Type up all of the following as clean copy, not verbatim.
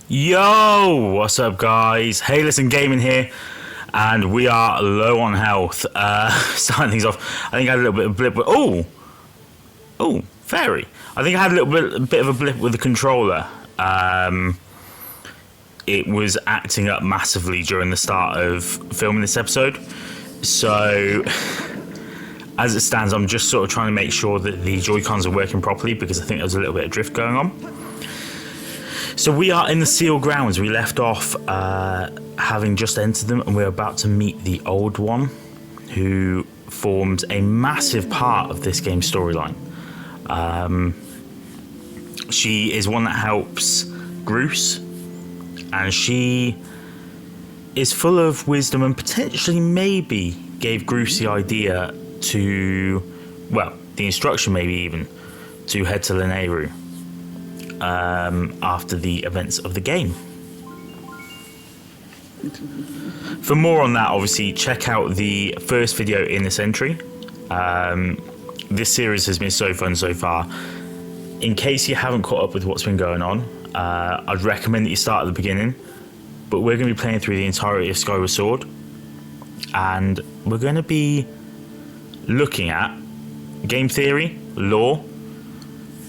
Yo, what's up, guys? Hey, listen, gaming here, and we are low on health. Starting things off, I think I had a little bit of blip. Oh, fairy. I think I had a bit of a blip with the controller. It was acting up massively during the start of filming this episode. So, as it stands, I'm just sort of trying to make sure that the Joy-Cons are working properly because I think there's a little bit of drift going on. So we are in the sealed grounds. We left off having just entered them, and we're about to meet the Old One, who forms a massive part of this game's storyline. She is one that helps Bruce, and she is full of wisdom and potentially maybe gave Bruce the idea to, well, the instruction maybe even, to head to Lanayru after the events of the game. For more on that, obviously, check out the first video in this entry. This series has been so fun so far. In case you haven't caught up with what's been going on, I'd recommend that you start at the beginning. But we're going to be playing through the entirety of Skyward Sword, and we're going to be looking at game theory, lore,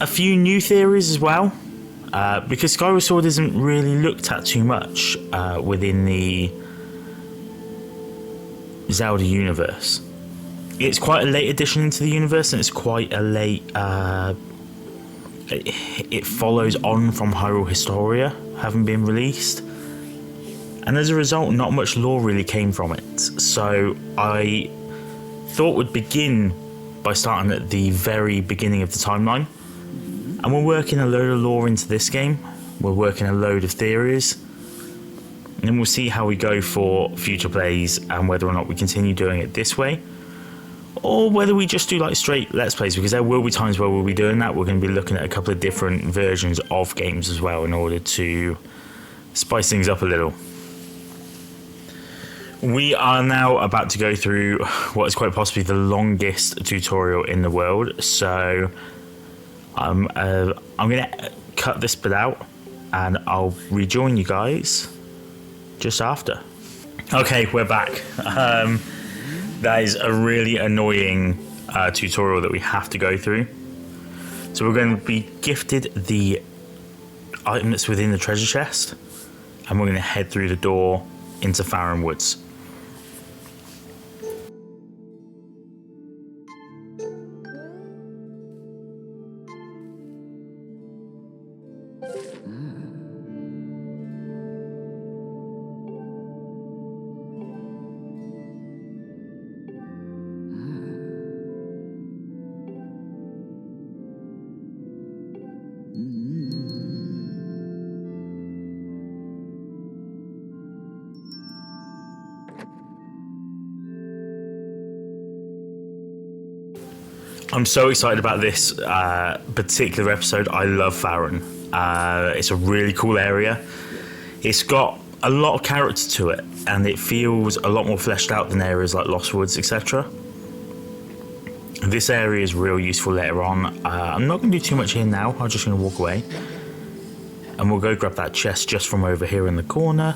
a few new theories as well, because Skyward Sword isn't really looked at too much within the Zelda universe. It's quite a late addition into the universe, and it's quite a late... it follows on from Hyrule Historia having been released, and as a result, not much lore really came from it. So I thought we'd begin by starting at the very beginning of the timeline. And we're working a load of lore into this game. We're working a load of theories. And then we'll see how we go for future plays and whether or not we continue doing it this way, or whether we just do like straight Let's Plays, because there will be times where we'll be doing that. We're going to be looking at a couple of different versions of games as well in order to spice things up a little. We are now about to go through what is quite possibly the longest tutorial in the world, so I'm going to cut this bit out and I'll rejoin you guys just after. Okay, we're back. That is a really annoying tutorial that we have to go through. So we're going to be gifted the item that's within the treasure chest, and we're going to head through the door into Faron Woods. I'm so excited about this particular episode. I love Faron. It's a really cool area. It's got a lot of character to it, and it feels a lot more fleshed out than areas like Lost Woods, etc. This area is real useful later on. I'm not going to do too much here now. I'm just going to walk away, and we'll go grab that chest just from over here in the corner.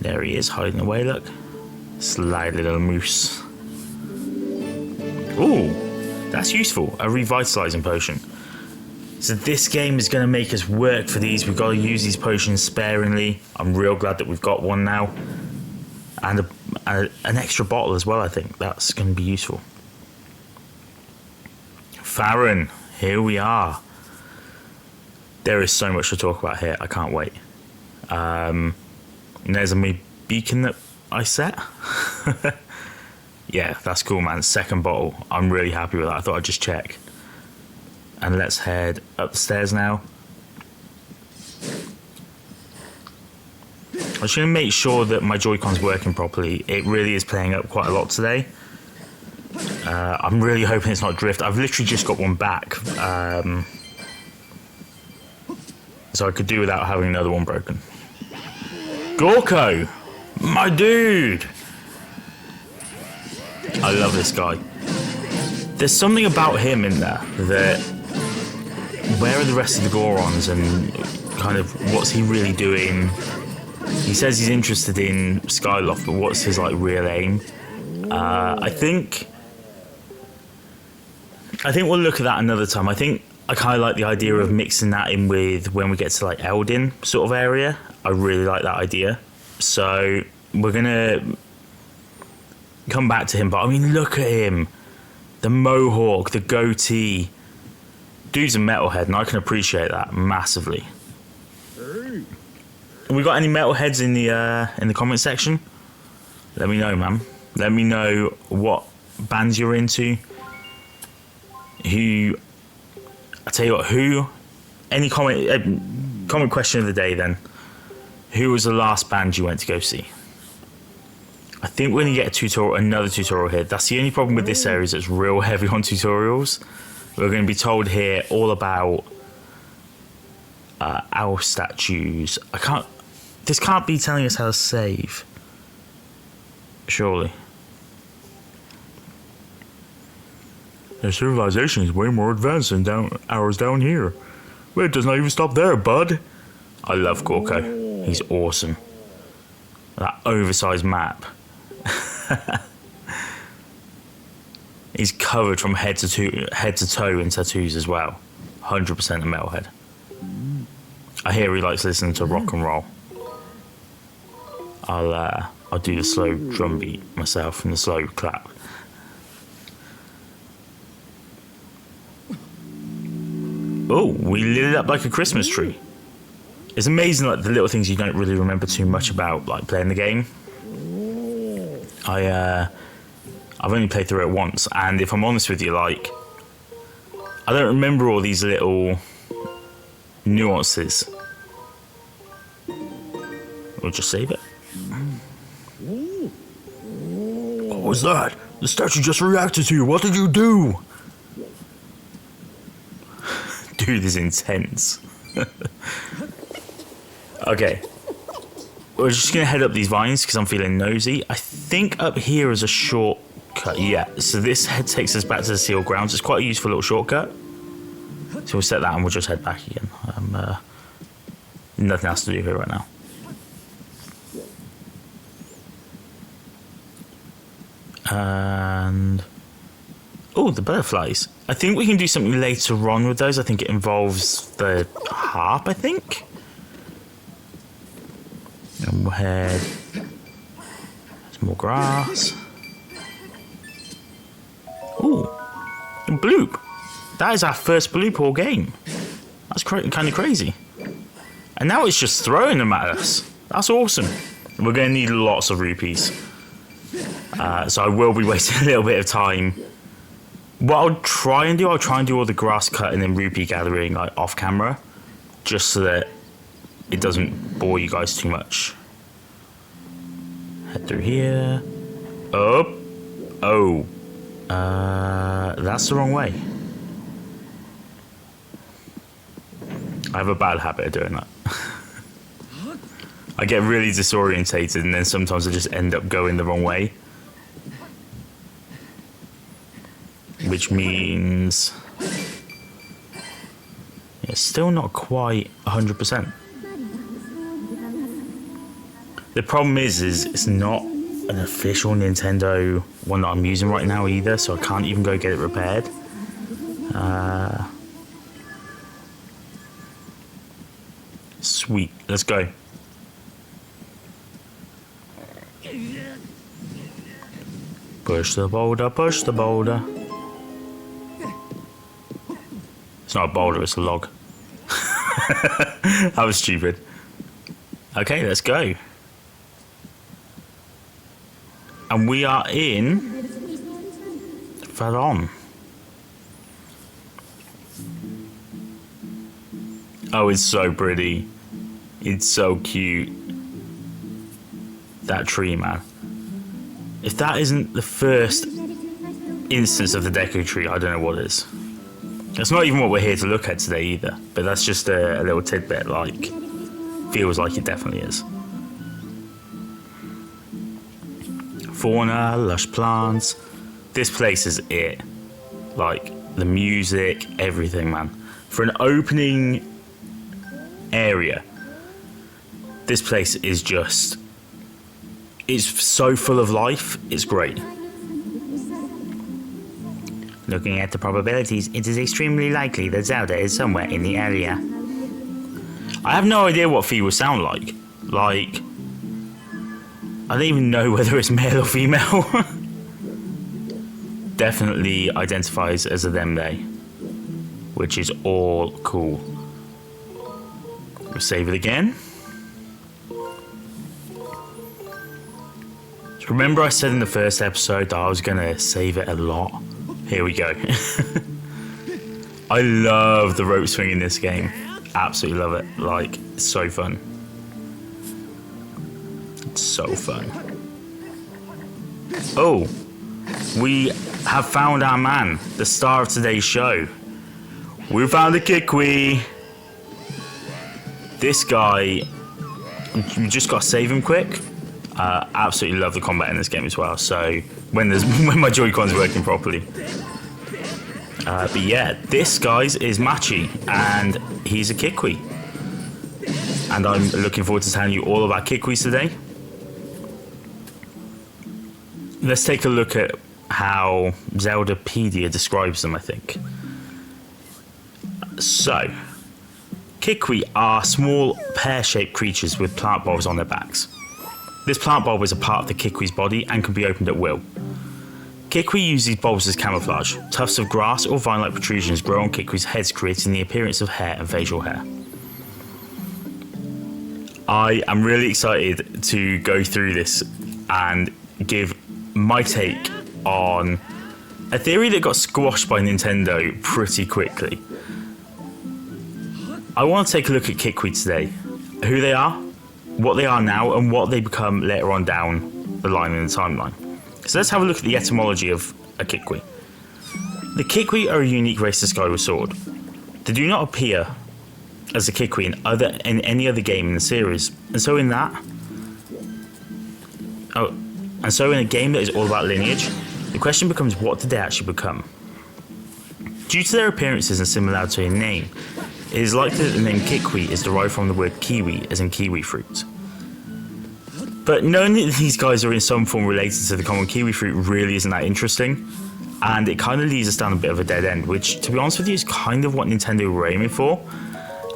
There he is, hiding away, look. Sly little moose. Ooh, that's useful. A revitalizing potion. So this game is going to make us work for these. We've got to use these potions sparingly. I'm real glad that we've got one now. And an extra bottle as well, I think. That's going to be useful. Faron, here we are. There is so much to talk about here. I can't wait. And there's a beacon that I set. Yeah, that's cool, man. Second bottle. I'm really happy with that. I thought I'd just check. And let's head up the stairs now. I'm just going to make sure that my Joy-Con's working properly. It really is playing up quite a lot today. I'm really hoping it's not drift. I've literally just got one back. So I could do without having another one broken. Gorko! My dude! I love this guy. There's something about him in there that... Where are the rest of the Gorons and kind of what's he really doing. He says he's interested in Skyloft, but what's his like real aim? I think we'll look at that another time. I think I kind of like the idea of mixing that in with when we get to like Eldin sort of area. I really like that idea. So we're gonna come back to him, but I mean, look at him. The mohawk, the goatee. Dude's a metalhead, and I can appreciate that massively. We got any metalheads in the comment section? Let me know, man. Let me know what bands you're into. I tell you what, any comment question of the day then. Who was the last band you went to go see? I think we're going to get another tutorial here. That's the only problem with this series. It's real heavy on tutorials. We're going to be told here all about owl statues. This can't be telling us how to save. Surely. Their civilization is way more advanced than ours down here. Well, it does not even stop there, bud. I love Gorko. He's awesome. That oversized map. He's covered from head to toe in tattoos as well. 100% a metalhead. I hear he likes listening to rock and roll. I'll do the slow drum beat myself and the slow clap. Oh, we lit it up like a Christmas tree. It's amazing, like the little things you don't really remember too much about, like playing the game. I've only played through it once, and if I'm honest with you, like I don't remember all these little nuances. We'll just save it. What was that? The statue just reacted to you. What did you do? Dude is intense. Okay. We're just going to head up these vines because I'm feeling nosy. I think up here is a shortcut. Yeah, so this takes us back to the sealed grounds. It's quite a useful little shortcut. So we'll set that and we'll just head back again. Nothing else to do here right now. And oh, the butterflies. I think we can do something later on with those. I think it involves the harp, I think. And we'll head. There's more grass. Ooh, a bloop. That is our first bloop all game. That's kind of crazy. And now it's just throwing them at us. That's awesome. We're going to need lots of rupees. So I will be wasting a little bit of time. What I'll try and do all the grass cutting and rupee gathering like off camera, just so that it doesn't bore you guys too much. Head through here. Oh, that's the wrong way. I have a bad habit of doing that. I get really disorientated, and then sometimes I just end up going the wrong way. Which means it's still not quite 100%. The problem is it's not an official Nintendo one that I'm using right now either, so I can't even go get it repaired. Sweet, let's go. Push the boulder, push the boulder. It's not a boulder, it's a log. That was stupid. Okay, let's go. And we are in Faron. Oh, it's so pretty. It's so cute. That tree, man. If that isn't the first instance of the Deku tree, I don't know what is. That's not even what we're here to look at today either, but that's just a little tidbit, like, feels like it definitely is. Fauna, lush plants. This place is it. Like, the music, everything, man. For an opening area, this place is just... it's so full of life, it's great. Looking at the probabilities, it is extremely likely that Zelda is somewhere in the area. I have no idea what Fee will sound like. Like, I don't even know whether it's male or female. Definitely identifies as a them, they. Which is all cool. We'll save it again. Remember I said in the first episode that I was going to save it a lot? Here we go. I love the rope swing in this game. Absolutely love it. Like, it's so fun. It's so fun. Oh, we have found our man, the star of today's show. We found the Kikwi. This guy, you just got to save him quick. Absolutely love the combat in this game as well. So when my Joy-Con's working properly. But yeah, this guy's is Machi, and he's a Kikwi. And I'm looking forward to telling you all about Kikwis today. Let's take a look at how Zeldapedia describes them, I think. So, Kikwi are small pear-shaped creatures with plant bulbs on their backs. This plant bulb is a part of the Kikwi's body and can be opened at will. Kikwi use these bulbs as camouflage. Tufts of grass or vine-like protrusions grow on Kikwi's heads, creating the appearance of hair and facial hair. I am really excited to go through this and give my take on a theory that got squashed by Nintendo pretty quickly. I want to take a look at Kikwi today, who they are, what they are now, and what they become later on down the line in the timeline. So let's have a look at the etymology of a Kikwi. The Kikwi are a unique race to Skyward Sword. They do not appear as a Kikwi in any other game in the series, and so in a game that is all about lineage, the question becomes, what did they actually become? Due to their appearances and similarity in name, it is likely that the name Kikwi is derived from the word kiwi, as in kiwi fruit. But knowing that these guys are in some form related to the common kiwi fruit really isn't that interesting, and it kind of leads us down a bit of a dead end, which, to be honest with you, is kind of what Nintendo were aiming for,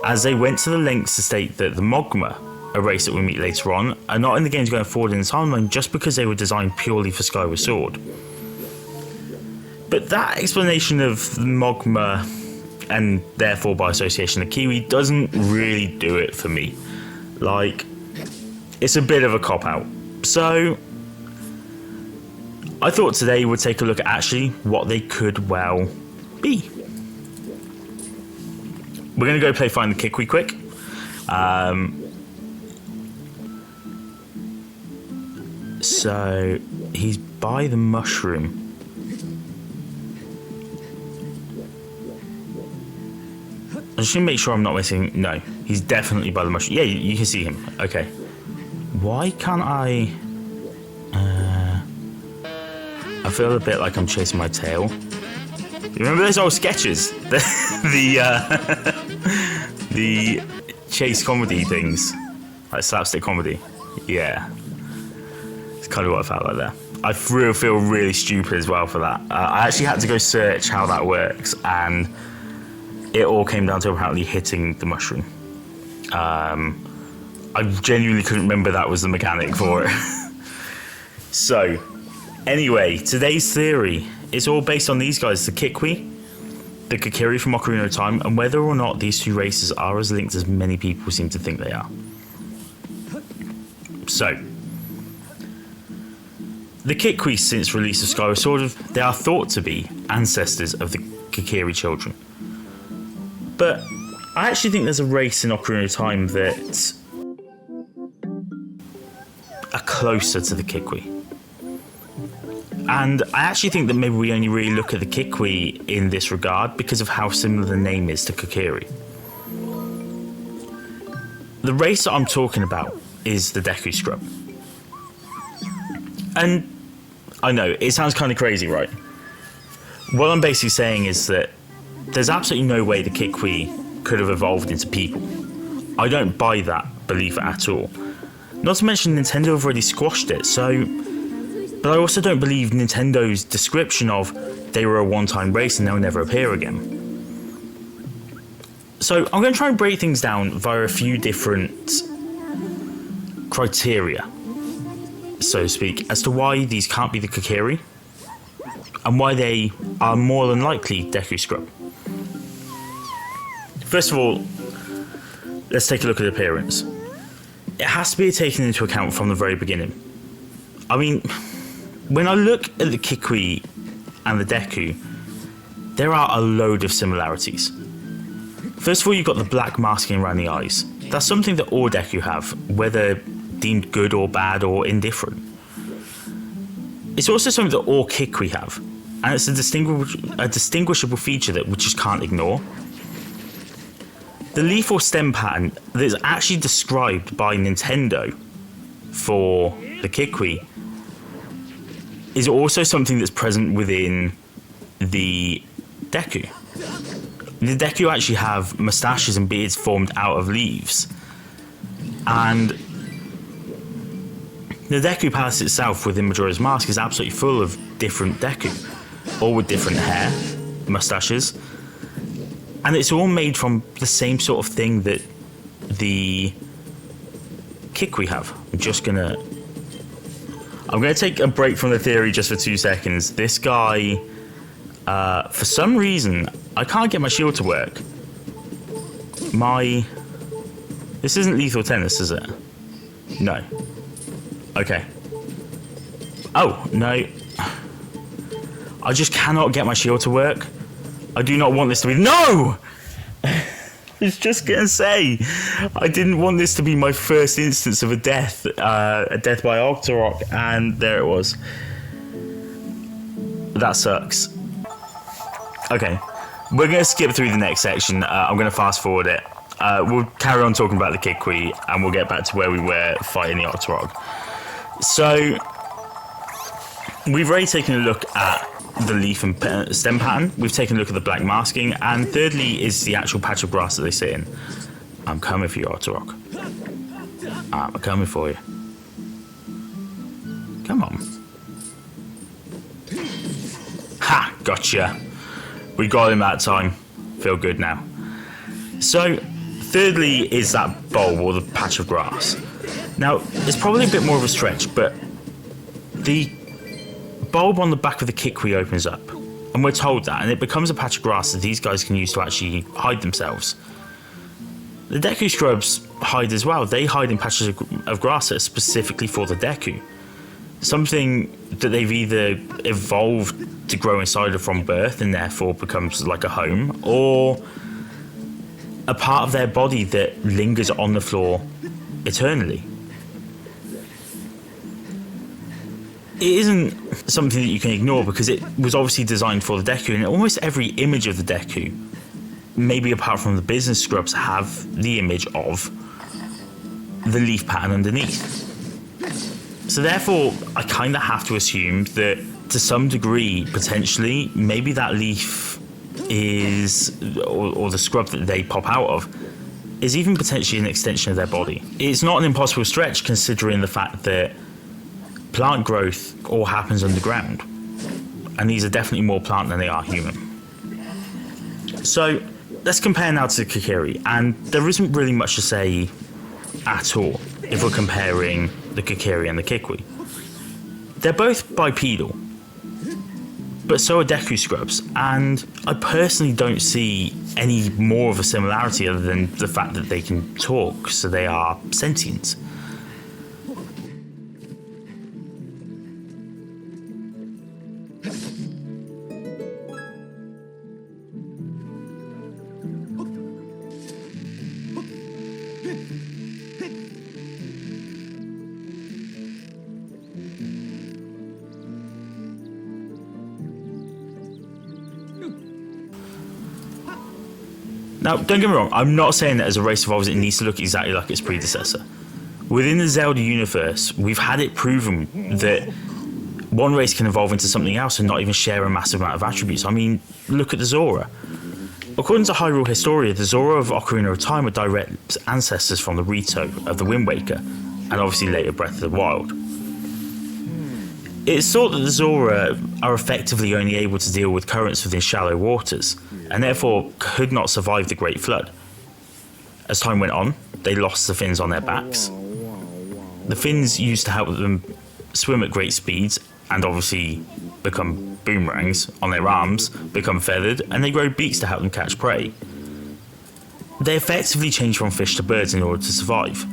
as they went to the lengths to state that the Mogma, a race that we meet later on, are not in the games going forward in the timeline just because they were designed purely for Skyward Sword. But that explanation of Mogma, and therefore by association the Kiwi, doesn't really do it for me. Like, it's a bit of a cop-out. So I thought today we'd take a look at actually what they could well be. We're going to go play Find the Kikwi quick. So he's by the mushroom. I'm just going to make sure I'm not missing. No, he's definitely by the mushroom. Yeah, you can see him. Okay. Why can't I... I feel a bit like I'm chasing my tail. You remember those old sketches? The chase comedy things? Like slapstick comedy? Yeah. It's kind of what I felt like there. I feel really stupid as well for that. I actually had to go search how that works, and it all came down to apparently hitting the mushroom. I genuinely couldn't remember that was the mechanic for it. So, anyway, today's theory is all based on these guys, the Kikwi, the Kokiri from Ocarina of Time, and whether or not these two races are as linked as many people seem to think they are. So, the Kikwi, since release of Skyward Sword, they are thought to be ancestors of the Kokiri children. But I actually think there's a race in Ocarina of Time that are closer to the Kikwi. And I actually think that maybe we only really look at the Kikwi in this regard because of how similar the name is to Kokiri. The race that I'm talking about is the Deku Scrub. And I know, it sounds kind of crazy, right? What I'm basically saying is that there's absolutely no way the Kikwi could have evolved into people. I don't buy that belief at all. Not to mention Nintendo have already squashed it, so... But I also don't believe Nintendo's description of they were a one-time race and they'll never appear again. So I'm going to try and break things down via a few different criteria, so to speak, as to why these can't be the Kikiri and why they are more than likely Deku Scrub. First of all, let's take a look at appearance. It has to be taken into account from the very beginning. I mean, when I look at the Kikwi and the Deku, there are a load of similarities. First of all, you've got the black masking around the eyes. That's something that all Deku have, whether deemed good or bad or indifferent. It's also something that all Kikwi have, and it's a distinguishable feature that we just can't ignore. The leaf or stem pattern that is actually described by Nintendo for the Kikwi is also something that's present within the Deku. The Deku actually have moustaches and beards formed out of leaves. And the Deku Palace itself within Majora's Mask is absolutely full of different Deku, all with different hair, moustaches. And it's all made from the same sort of thing that the Kikwi have. I'm gonna take a break from the theory just for 2 seconds. This guy, for some reason, I can't get my shield to work. This isn't lethal tennis, is it? No. Okay. Oh, no. I just cannot get my shield to work. I do not want this to be... No! I was just going to say, I didn't want this to be my first instance of a death by Octorok, and there it was. That sucks. Okay, we're going to skip through the next section. I'm going to fast forward it. We'll carry on talking about the Kikwi, and we'll get back to where we were fighting the Octorok. So, we've already taken a look at the leaf and stem pattern. We've taken a look at the black masking, and thirdly is the actual patch of grass that they sit in. I'm coming for you, Octorok. I'm coming for you. Come on. Ha! Gotcha. We got him that time. Feel good now. So, thirdly is that bulb or the patch of grass. Now, it's probably a bit more of a stretch, but the bulb on the back of the Kikwi opens up, and we're told that, and it becomes a patch of grass that these guys can use to actually hide themselves. The Deku Scrubs hide as well. They hide in patches of grass that are specifically for the Deku. Something that they've either evolved to grow inside of from birth and therefore becomes like a home, or a part of their body that lingers on the floor eternally. It isn't something that you can ignore because it was obviously designed for the Deku, and almost every image of the Deku, maybe apart from the business scrubs, have the image of the leaf pattern underneath. So therefore, I kind of have to assume that to some degree, potentially, maybe that leaf is, or the scrub that they pop out of, is even potentially an extension of their body. It's not an impossible stretch considering the fact that plant growth all happens underground, and these are definitely more plant than they are human. So let's compare now to the Kikiri, and there isn't really much to say at all if we're comparing the Kikiri and the Kikwi. They're both bipedal, but so are Deku Scrubs, and I personally don't see any more of a similarity other than the fact that they can talk, so they are sentient. Now, don't get me wrong, I'm not saying that as a race evolves it needs to look exactly like its predecessor. Within the Zelda universe, we've had it proven that one race can evolve into something else and not even share a massive amount of attributes. I mean, look at the Zora. According to Hyrule Historia, the Zora of Ocarina of Time are direct ancestors from the Rito of the Wind Waker, and obviously later Breath of the Wild. It's thought that the Zora are effectively only able to deal with currents within shallow waters, and therefore could not survive the Great Flood. As time went on, they lost the fins on their backs. The fins used to help them swim at great speeds, and obviously become boomerangs on their arms, become feathered, and they grow beaks to help them catch prey. They effectively change from fish to birds in order to survive.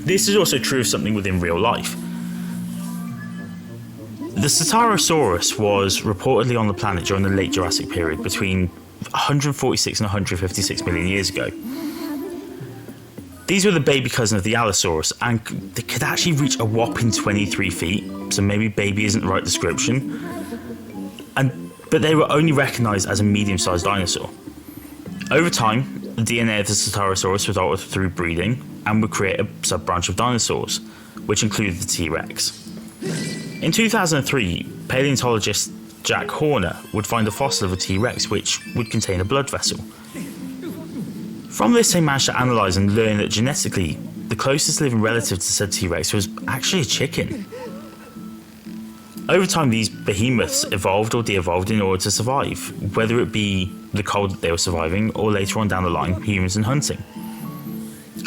This is also true of something within real life. The Cetarosaurus was reportedly on the planet during the late Jurassic period, between 146 and 156 million years ago. These were the baby cousin of the Allosaurus, and they could actually reach a whopping 23 feet, so maybe baby isn't the right description. But they were only recognised as a medium-sized dinosaur. Over time, the DNA of the Cetarosaurus was altered through breeding and would create a sub-branch of dinosaurs, which included the T-Rex. In 2003, paleontologist Jack Horner would find a fossil of a T-Rex which would contain a blood vessel. From this, they managed to analyse and learn that genetically, the closest living relative to said T-Rex was actually a chicken. Over time, these behemoths evolved or de-evolved in order to survive, whether it be the cold that they were surviving, or later on down the line, humans and hunting.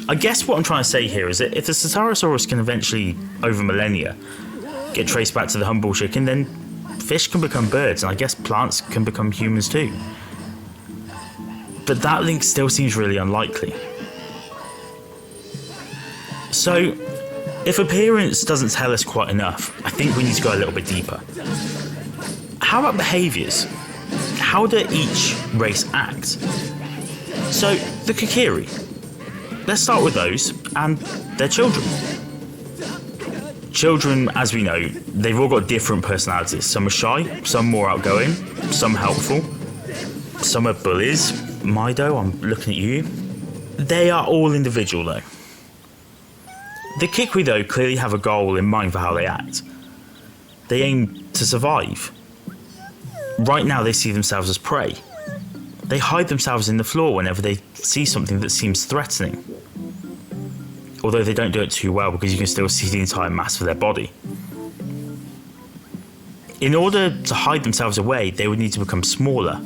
I guess what I'm trying to say here is that if the Cetarosaurus can eventually, over millennia, get traced back to the humble chicken, then fish can become birds, and I guess plants can become humans too. But that link still seems really unlikely. So, if appearance doesn't tell us quite enough, I think we need to go a little bit deeper. How about behaviours? How do each race act? So, the Kikiri. Let's start with those, and their children. Children, as we know, they've all got different personalities. Some are shy, some more outgoing, some helpful, some are bullies. Mido, I'm looking at you. They are all individual though. The Kikwi though clearly have a goal in mind for how they act. They aim to survive. Right now they see themselves as prey. They hide themselves in the floor whenever they see something that seems threatening. Although they don't do it too well because you can still see the entire mass of their body. In order to hide themselves away, they would need to become smaller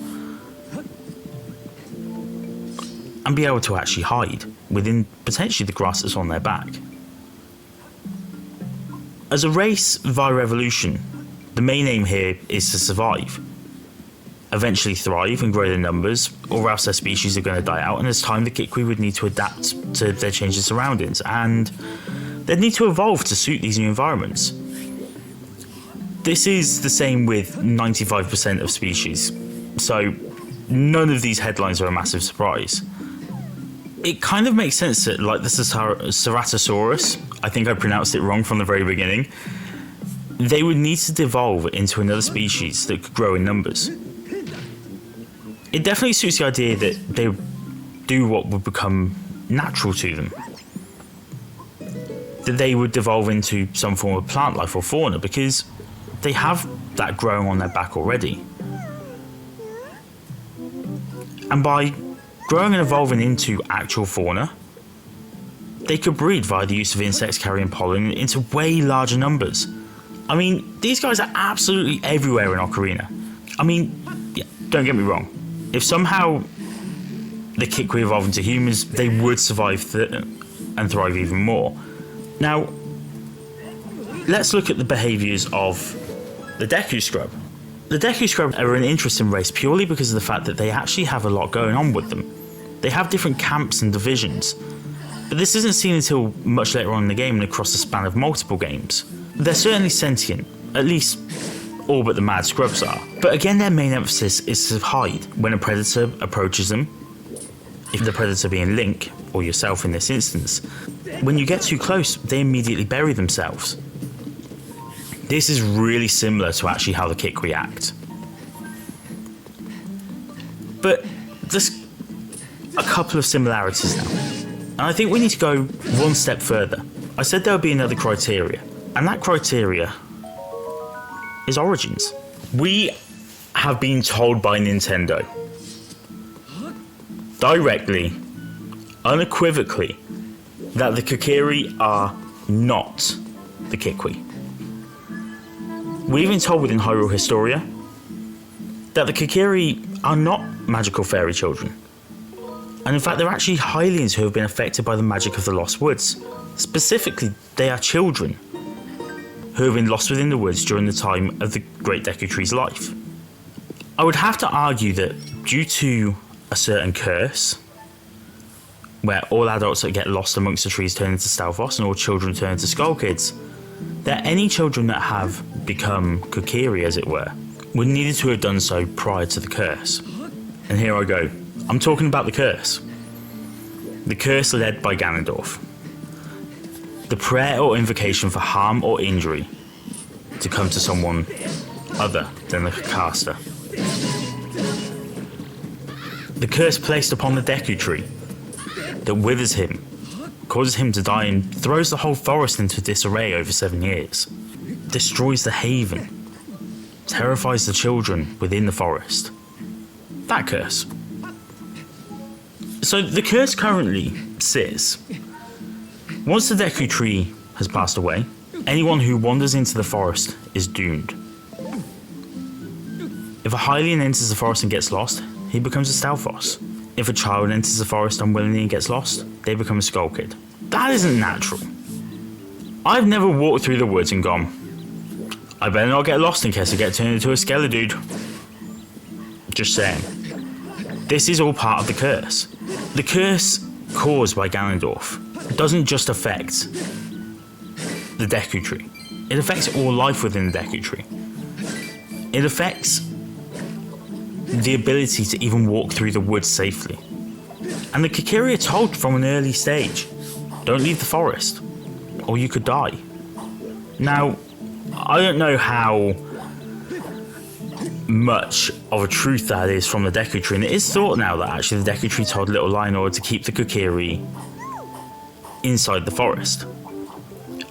and be able to actually hide within potentially the grass that's on their back. As a race via evolution, the main aim here is to survive, eventually thrive and grow their numbers, or else their species are going to die out, and as time the Kikwi would need to adapt to their changing surroundings, and they'd need to evolve to suit these new environments. This is the same with 95% of species, so none of these headlines are a massive surprise. It kind of makes sense that, like the Ceratosaurus, I think I pronounced it wrong from the very beginning, they would need to devolve into another species that could grow in numbers. It definitely suits the idea that they do what would become natural to them. That they would devolve into some form of plant life or fauna because they have that growing on their back already. And by growing and evolving into actual fauna, they could breed via the use of insects carrying pollen into way larger numbers. I mean, these guys are absolutely everywhere in Ocarina. I mean, yeah, don't get me wrong. If somehow the Kikwi evolved into humans, they would survive and thrive even more. Now, let's look at the behaviours of the Deku Scrub. The Deku Scrub are an interesting race purely because of the fact that they actually have a lot going on with them. They have different camps and divisions, but this isn't seen until much later on in the game and across the span of multiple games. They're certainly sentient, at least all but the mad scrubs are. But again, their main emphasis is to hide when a predator approaches them, if the predator being Link, or yourself in this instance. When you get too close, they immediately bury themselves. This is really similar to actually how the Kikwi act. But there's a couple of similarities now. And I think we need to go one step further. I said there would be another criteria, and that criteria is origins. We have been told by Nintendo directly, unequivocally, that the Kikiri are not the Kikwi. We're even told within Hyrule Historia that the Kikiri are not magical fairy children. And in fact, they're actually Hylians who have been affected by the magic of the Lost Woods. Specifically, they are children who have been lost within the woods during the time of the Great Deku Tree's life. I would have to argue that due to a certain curse, where all adults that get lost amongst the trees turn into Stalfos and all children turn into Skull Kids, that any children that have become Kikiri, as it were, would needed to have done so prior to the curse. And here I go. I'm talking about the curse. The curse led by Ganondorf. The prayer or invocation for harm or injury to come to someone other than the caster. The curse placed upon the Deku Tree that withers him, causes him to die and throws the whole forest into disarray over 7 years. Destroys the haven. Terrifies the children within the forest. That curse. So the curse currently sits. Once the Deku Tree has passed away, anyone who wanders into the forest is doomed. If a Hylian enters the forest and gets lost, he becomes a Stalfos. If a child enters the forest unwillingly and gets lost, they become a Skull Kid. That isn't natural. I've never walked through the woods and gone, I better not get lost in case I get turned into a Skeledude. Just saying. This is all part of the curse. The curse caused by Ganondorf doesn't just affect the Deku Tree. It affects all life within the Deku Tree. It affects the ability to even walk through the woods safely. And the Kikiri are told from an early stage, don't leave the forest, or you could die. Now, I don't know how much of a truth that is from the Deku Tree, and it is thought now that actually the Deku Tree told Little Lion in order to keep the Kikiri inside the forest,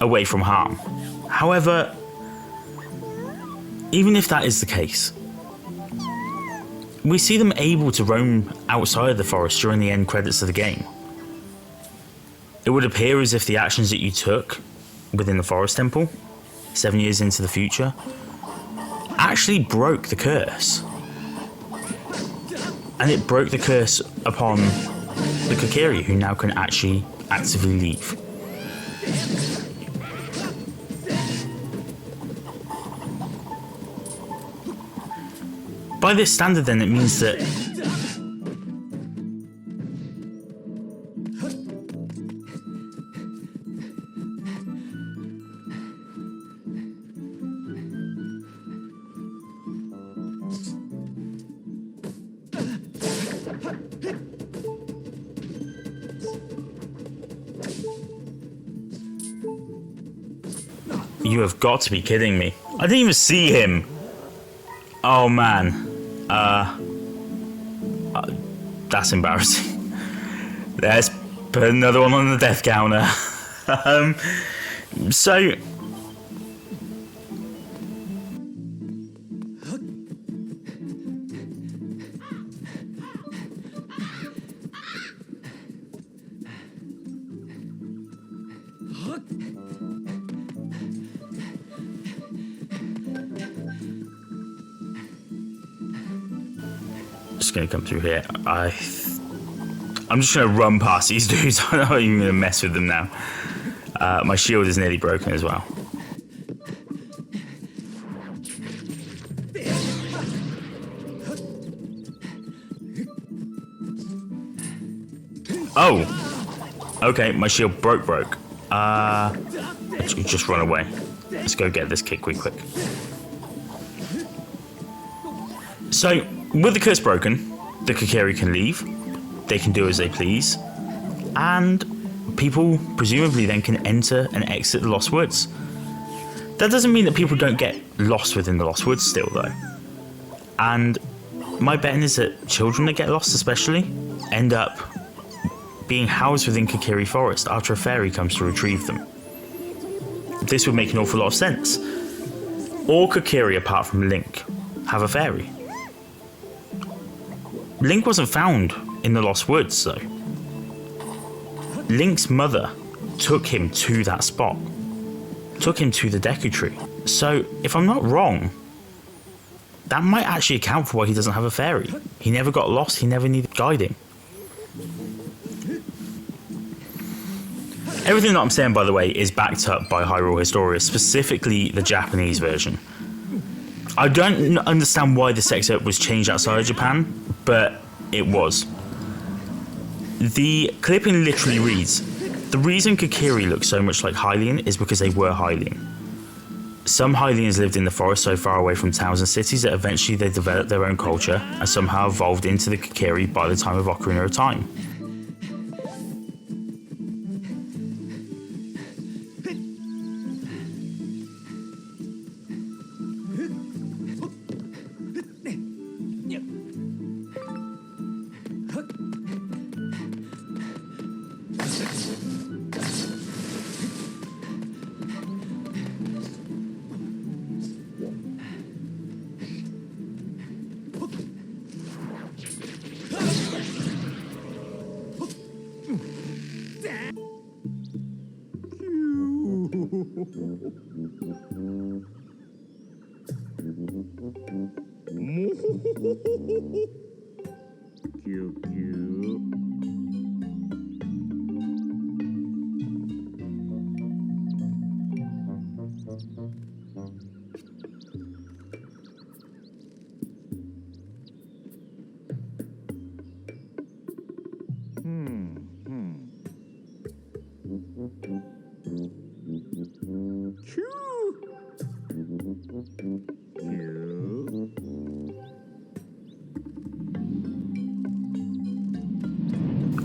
away from harm. However, even if that is the case, we see them able to roam outside of the forest during the end credits of the game. It would appear as if the actions that you took within the Forest Temple, 7 years into the future, actually broke the curse. And it broke the curse upon the Kikiri, who now can actually actively leave. By this standard then, it means that you have got to be kidding me. I didn't even see him. Oh man. That's embarrassing. Let's put another one on the death counter. So just gonna come through here. I'm just gonna run past these dudes. I'm not even gonna mess with them now. My shield is nearly broken as well. Oh, okay. My shield broke. Just run away. Let's go get this Kikwi quick. So, with the curse broken, the Kikiri can leave. They can do as they please, and people presumably then can enter and exit the Lost Woods. That doesn't mean that people don't get lost within the Lost Woods still, though. And my betting is that children that get lost especially end up being housed within Kikiri Forest after a fairy comes to retrieve them. This would make an awful lot of sense. All Kikiri apart from Link have a fairy. Link wasn't found in the Lost Woods, though. Link's mother took him to that spot. Took him to the Deku Tree. So, if I'm not wrong, that might actually account for why he doesn't have a fairy. He never got lost, he never needed guiding. Everything that I'm saying, by the way, is backed up by Hyrule Historia, specifically the Japanese version. I don't understand why this excerpt was changed outside of Japan, but it was. The clipping literally reads, "The reason Kikiri looks so much like Hylian is because they were Hylian. Some Hylians lived in the forest so far away from towns and cities that eventually they developed their own culture and somehow evolved into the Kikiri by the time of Ocarina of Time.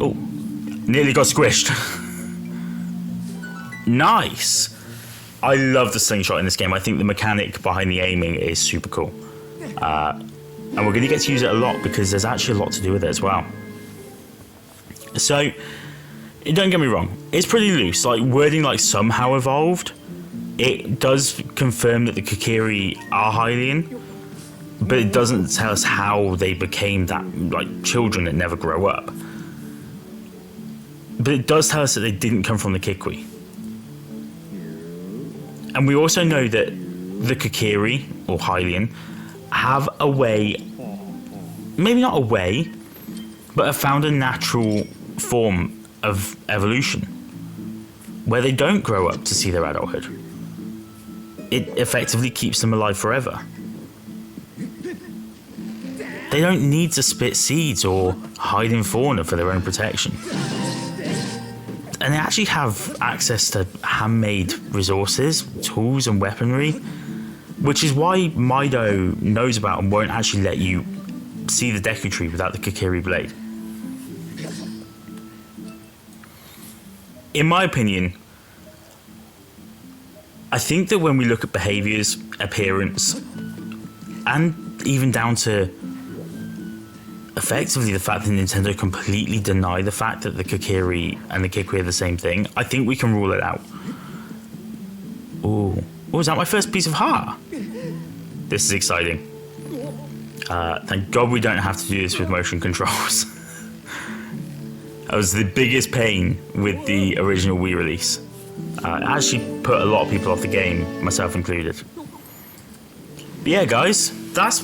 Oh, nearly got squished. Nice. I love the slingshot in this game. I think the mechanic behind the aiming is super cool. And we're going to get to use it a lot because there's actually a lot to do with it as well. So, don't get me wrong, it's pretty loose. Like, wording like somehow evolved, it does confirm that the Kikiri are Hylian, but it doesn't tell us how they became that, like, children that never grow up. But it does tell us that they didn't come from the Kikwi. And we also know that the Kikiri, or Hylian, have a way, maybe not a way, but have found a natural form of evolution where they don't grow up to see their adulthood. It effectively keeps them alive forever. They don't need to spit seeds or hide in fauna for their own protection. And they actually have access to handmade resources, tools and weaponry, which is why Mido knows about and won't actually let you see the Deku Tree without the Kikiri blade. In my opinion, I think that when we look at behaviours, appearance, and even down to effectively the fact that Nintendo completely deny the fact that the Kikiri and the Kikwi are the same thing, I think we can rule it out. Ooh. Oh, is that my first piece of heart? This is exciting. Thank God we don't have to do this with motion controls. That was the biggest pain with the original Wii release. It actually put a lot of people off the game, myself included. But yeah, guys, that's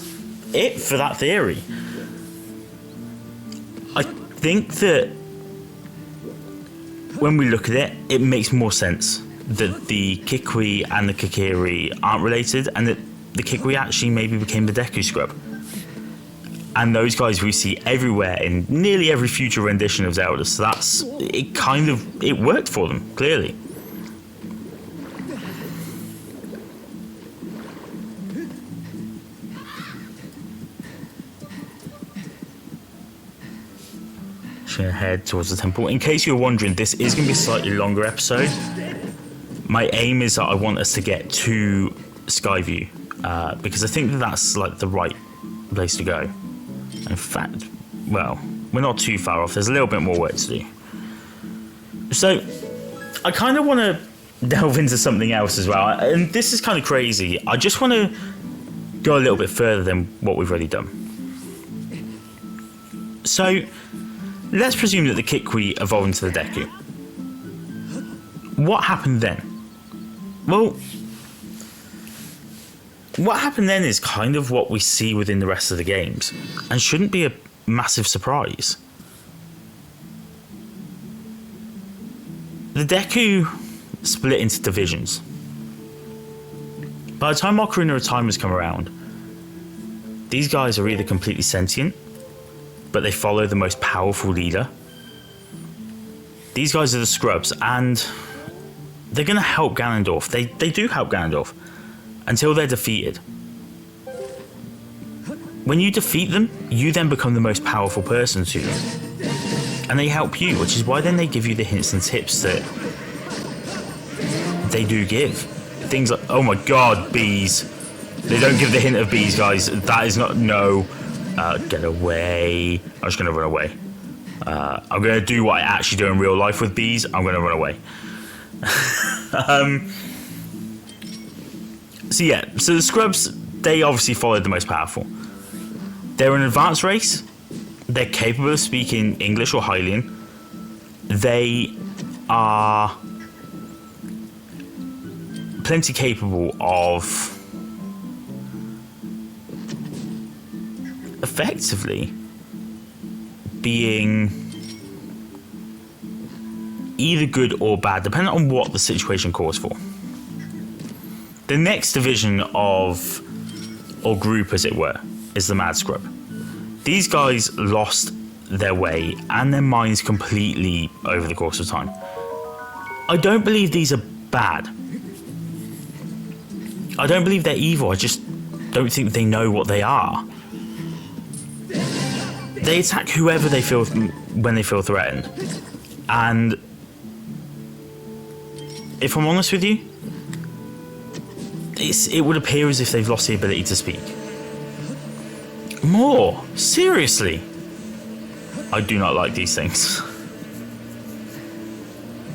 it for that theory. I think that when we look at it, it makes more sense that the Kikwi and the Kikiri aren't related, and that the Kikwi actually maybe became the Deku Scrub. And those guys we see everywhere in nearly every future rendition of Zelda, so that's, it worked for them, clearly. Just gonna head towards the temple. In case you're wondering, this is gonna be a slightly longer episode. My aim is that I want us to get to Skyview, because I think that that's like the right place to go. In fact, well, we're not too far off. There's a little bit more work to do. So, I kind of want to delve into something else as well. And this is kind of crazy. I just want to go a little bit further than what we've already done. So, Let's presume that the Kikwi evolved into the Deku. What happened then? Well, what happened then is kind of what we see within the rest of the games, and shouldn't be a massive surprise. The Deku split into divisions. By the time Ocarina of Time has come around, these guys are either completely sentient, but they follow the most powerful leader. These guys are the Scrubs, and they're going to help Ganondorf. They do help Ganondorf until they're defeated. When you defeat them, you then become the most powerful person to them. And they help you, which is why then they give you the hints and tips that they do give. Things like, oh my god, bees. They don't give the hint of bees, guys. That is not, no. Get away. I'm just going to run away. I'm going to do what I actually do in real life with bees. I'm going to run away. So the Scrubs, they obviously followed the most powerful. They're an advanced race. They're capable of speaking English or Hylian. They are plenty capable of effectively being either good or bad, depending on what the situation calls for. The next division of, or group as it were, is the Mad Scrub. These guys lost their way and their minds completely over the course of time. I don't believe these are bad. I don't believe they're evil. I just don't think they know what they are. They attack whoever they feel when they feel threatened. And if I'm honest with you, it would appear as if they've lost the ability to speak. More? Seriously? I do not like these things.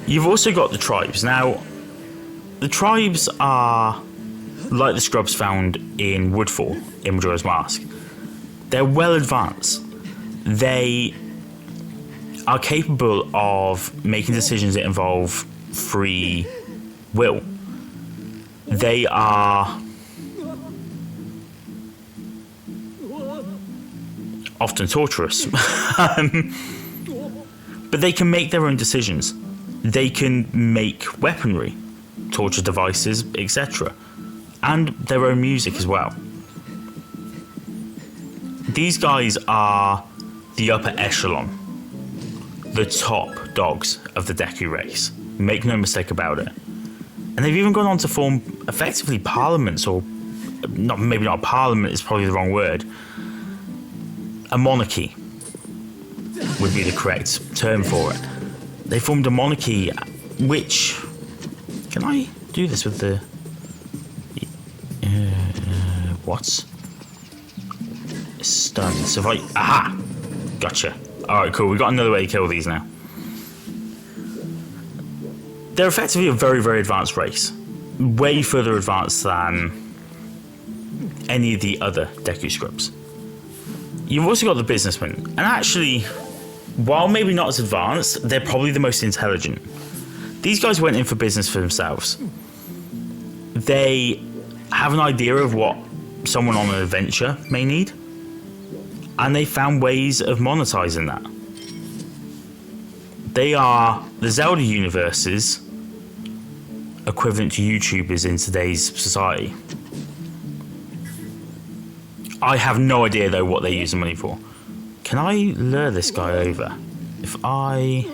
You've also got the tribes. Now, the tribes are like the Scrubs found in Woodfall, in Majora's Mask. They're well advanced. They are capable of making decisions that involve free will. They are often torturous. But they can make their own decisions. They can make weaponry, torture devices, etc. And their own music as well. These guys are the upper echelon, the top dogs of the Deku race. Make no mistake about it. And they've even gone on to form effectively parliaments, or maybe not a parliament is probably the wrong word. A monarchy would be the correct term for it. They formed a monarchy which... Can I do this with the... what? Stun. So if I... Aha! Gotcha. Alright, cool. We've got another way to kill these now. They're effectively a very, very advanced race. Way further advanced than any of the other Deku Scrubs. You've also got the businessmen. And actually, while maybe not as advanced, they're probably the most intelligent. These guys went in for business for themselves. They have an idea of what someone on an adventure may need. And they found ways of monetizing that. They are the Zelda universe's equivalent to YouTubers in today's society. I have no idea though what they use the money for. Can I lure this guy over? If I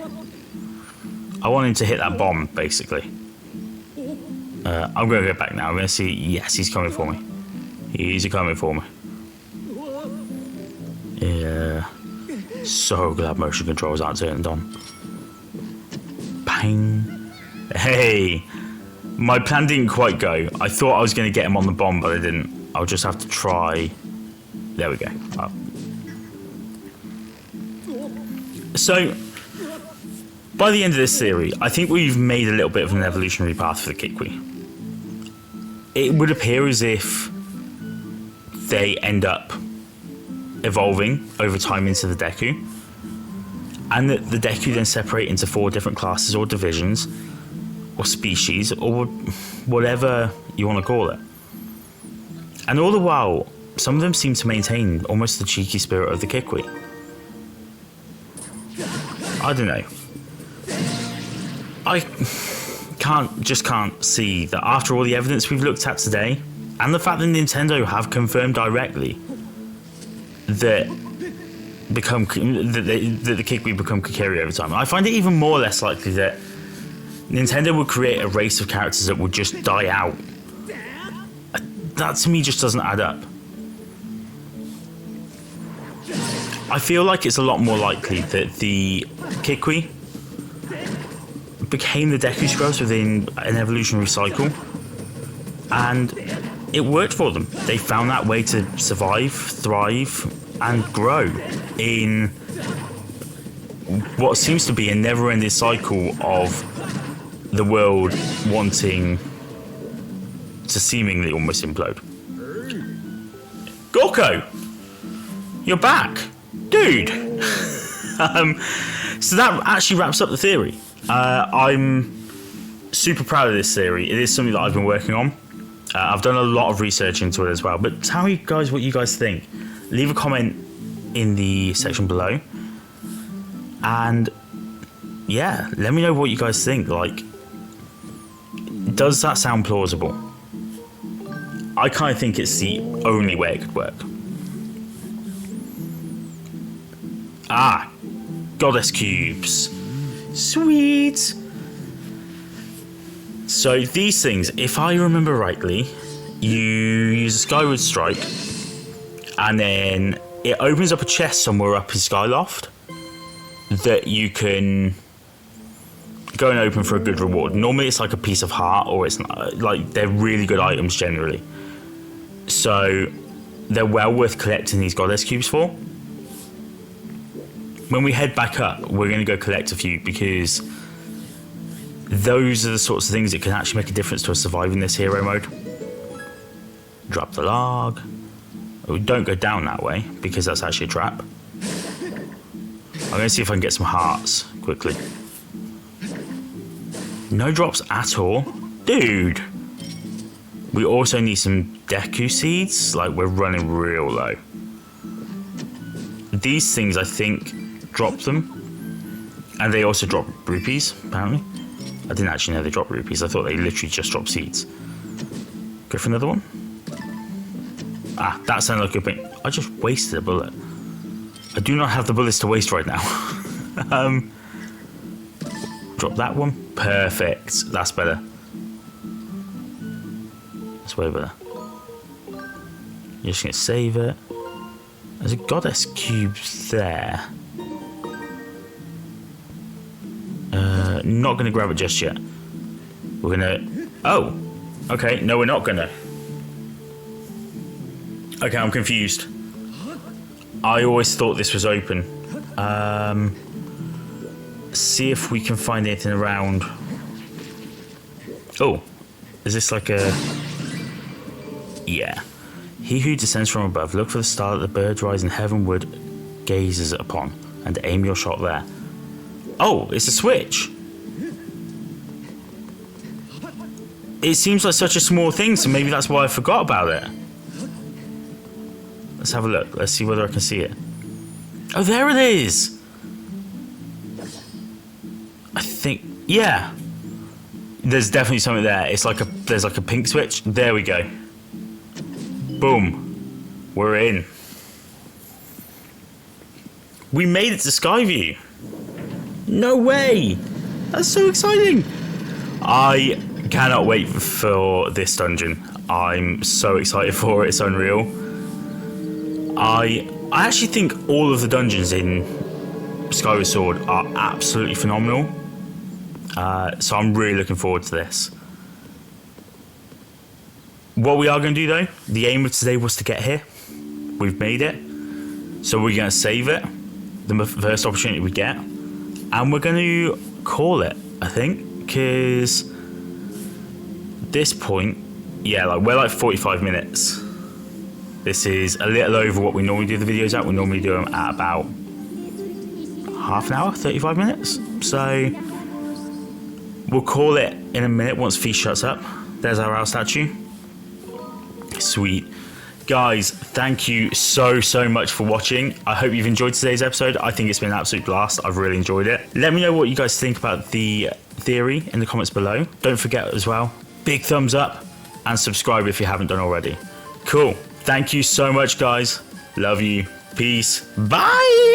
want him to hit that bomb, basically. I'm going to go back now. I'm going to see. Yes, he's coming for me. He's coming for me. Yeah. So glad motion controls aren't turned on. Bang. Hey. My plan didn't quite go. I thought I was going to get him on the bomb, but I didn't. I'll just have to try. There we go. Oh. So, by the end of this theory, I think we've made a little bit of an evolutionary path for the Kikwi. It would appear as if they end up evolving over time into the Deku. and that the Deku then separate into 4 different classes or divisions or species or whatever you want to call it. And all the while, some of them seem to maintain almost the cheeky spirit of the Kikwi. I don't know. I can't see that after all the evidence we've looked at today, and the fact that Nintendo have confirmed directly that the Kikwi become Kokiri over time, I find it even more or less likely that Nintendo would create a race of characters that would just die out. That to me just doesn't add up. I feel like it's a lot more likely that the Kikwi became the Deku Scrolls within an evolutionary cycle, and it worked for them. They found that way to survive, thrive, and grow in what seems to be a never-ending cycle of the world wanting to seemingly almost implode. Gorko! You're back! Dude! So that actually wraps up the theory. I'm super proud of this theory. It is something that I've been working on. I've done a lot of research into it as well. But tell me, guys, what you guys think. Leave a comment in the section below. And yeah, let me know what you guys think. Like, does that sound plausible? I kind of think it's the only way it could work. Ah, goddess cubes. Sweet. So these things, if I remember rightly, you use a Skyward Strike, and then it opens up a chest somewhere up in Skyloft that you can go and open for a good reward. Normally it's like a piece of heart, or it's not, like they're really good items generally. So they're well worth collecting these goddess cubes for. When we head back up, we're going to go collect a few, because those are the sorts of things that can actually make a difference to us surviving this hero mode. Drop the log. Oh, don't go down that way, because that's actually a trap. I'm going to see if I can get some hearts quickly. No drops at all. Dude! We also need some Deku seeds. Like, we're running real low. These things, I think, drop them. And they also drop rupees, apparently. I didn't actually know they drop rupees. I thought they literally just drop seeds. Go for another one. Ah, that sounded like a good thing. I just wasted a bullet. I do not have the bullets to waste right now. Drop that one. Perfect. That's better. That's way better. You're just going to save it. There's a goddess cube there. Not going to grab it just yet. We're going to... Oh! Okay, no, we're not going to. Okay, I'm confused. I always thought this was open. See if we can find anything around. Oh, is this like a... Yeah. He who descends from above, look for the star that the birds rising heavenward gazes upon, and aim your shot there. Oh, it's a switch. It seems like such a small thing, so maybe that's why I forgot about it. Let's have a look. Let's see whether I can see it. Oh, there it is. I think, yeah. There's definitely something there. It's like there's like a pink switch. There we go. Boom. We're in. We made it to Skyview. No way. That's so exciting. I cannot wait for this dungeon. I'm so excited for it. It's unreal. I actually think all of the dungeons in Skyward Sword are absolutely phenomenal. So I'm really looking forward to this. What we are going to do though, the aim of today was to get here. We've made it. So we're going to save it, the first opportunity we get. And we're going to call it, I think, because this point, yeah, like we're like 45 minutes. This is a little over what we normally do the videos at. We normally do them at about half an hour, 35 minutes. So we'll call it in a minute once Feast shuts up. There's our owl statue. Sweet. Guys, thank you so much for watching. I hope you've enjoyed today's episode. I think it's been an absolute blast. I've really enjoyed it. Let me know what you guys think about the theory in the comments below. Don't forget as well, big thumbs up and subscribe if you haven't done already. Cool. Thank you so much, guys. Love you. Peace. Bye.